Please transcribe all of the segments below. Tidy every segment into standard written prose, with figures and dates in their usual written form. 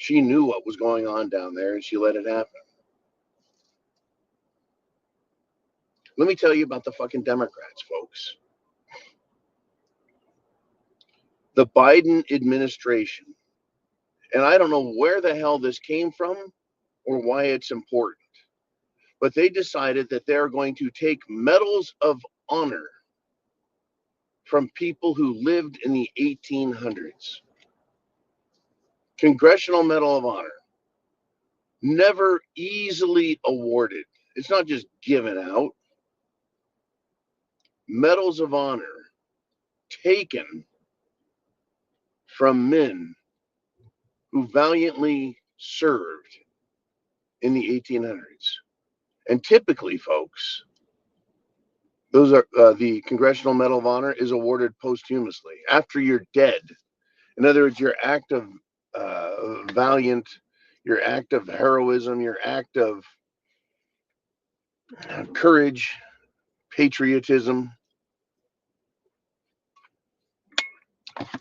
She knew what was going on down there and she let it happen. Let me tell you about the fucking Democrats, folks. The Biden administration, and I don't know where the hell this came from or why it's important, but they decided that they're going to take medals of honor from people who lived in the 1800s. Congressional Medal of Honor, never easily awarded. It's not just given out. Medals of Honor taken from men who valiantly served in the 1800s. And typically, folks, those are the Congressional Medal of Honor is awarded posthumously after you're dead. In other words, your act of valiant, your act of heroism, your act of courage, patriotism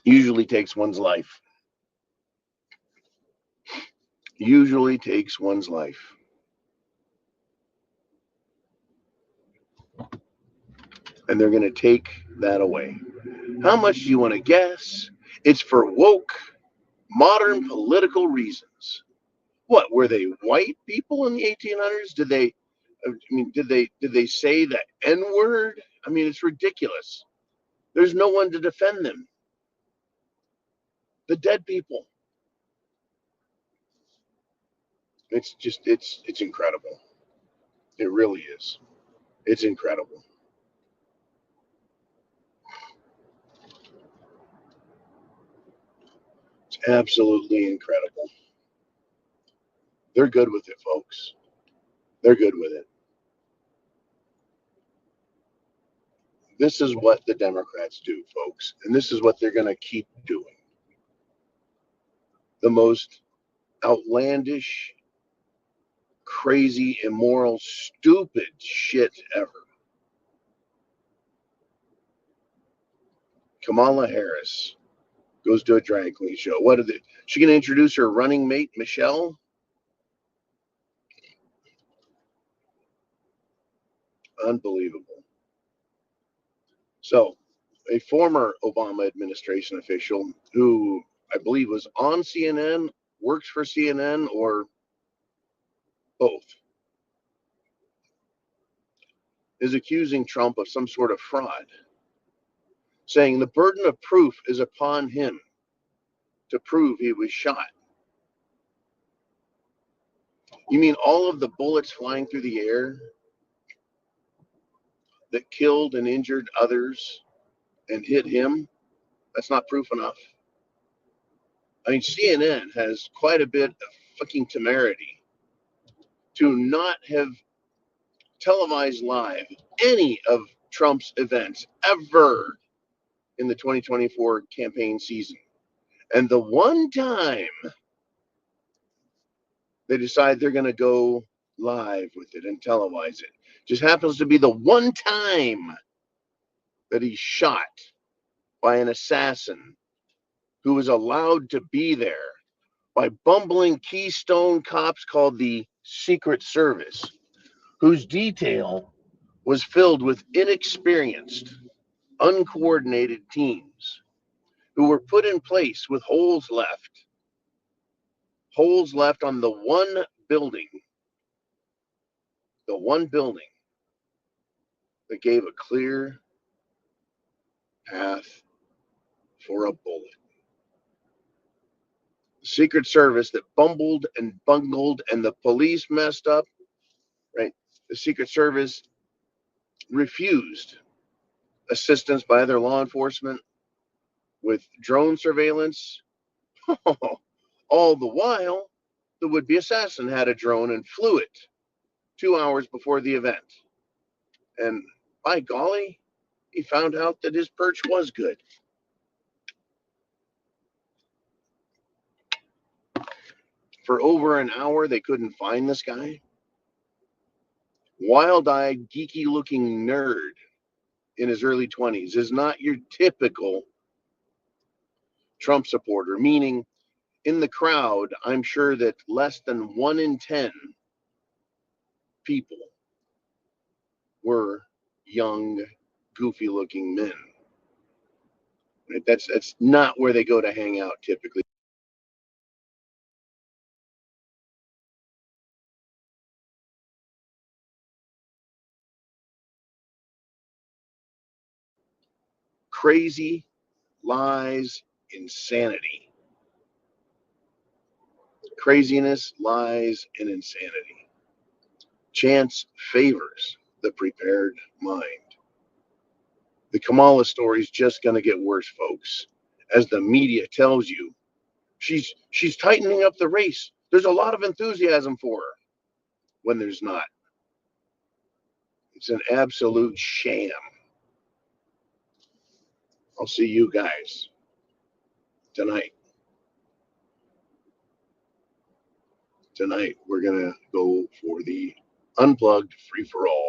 usually takes one's life. Usually takes one's life. And they're going to take that away. How much do you want to guess? It's for woke, modern political reasons. What were they, white people in the 1800s? Did they say the N-word? I mean, it's ridiculous. There's no one to defend them. The dead people. It's just it's incredible. It really is. It's incredible. It's absolutely incredible. They're good with it, folks. They're good with it. This is what the Democrats do, folks. And this is what they're going to keep doing. The most outlandish, crazy, immoral, stupid shit ever. Kamala Harris goes to a drag queen show. What are they? She going to introduce her running mate, Michelle? Unbelievable. So, a former Obama administration official who I believe was on CNN, works for CNN, or both, is accusing Trump of some sort of fraud, saying the burden of proof is upon him to prove he was shot. You mean all of the bullets flying through the air that killed and injured others and hit him? That's not proof enough. I mean, CNN has quite a bit of fucking temerity to not have televised live any of Trump's events ever in the 2024 campaign season. And the one time they decide they're going to go live with it and televise it just happens to be the one time that he's shot by an assassin who was allowed to be there by bumbling Keystone cops called the Secret Service, whose detail was filled with inexperienced, uncoordinated teams who were put in place with holes left on the one building that gave a clear path for a bullet. The Secret Service that bumbled and bungled and the police messed up, right? The Secret Service refused assistance by other law enforcement with drone surveillance. All the while, the would-be assassin had a drone and flew it 2 hours before the event. And by golly, he found out that his perch was good. For over an hour, they couldn't find this guy. Wild-eyed, geeky-looking nerd in his early 20s is not your typical Trump supporter, meaning in the crowd, I'm sure that less than 1 in 10 people were young, goofy-looking men. Right? That's not where they go to hang out typically. Crazy, lies, insanity. Craziness, lies, and insanity. Chance favors the prepared mind. The Kamala story is just going to get worse, folks. As the media tells you, she's tightening up the race. There's a lot of enthusiasm for her when there's not. It's an absolute sham. I'll see you guys tonight. Tonight, we're going to go for the unplugged free for all.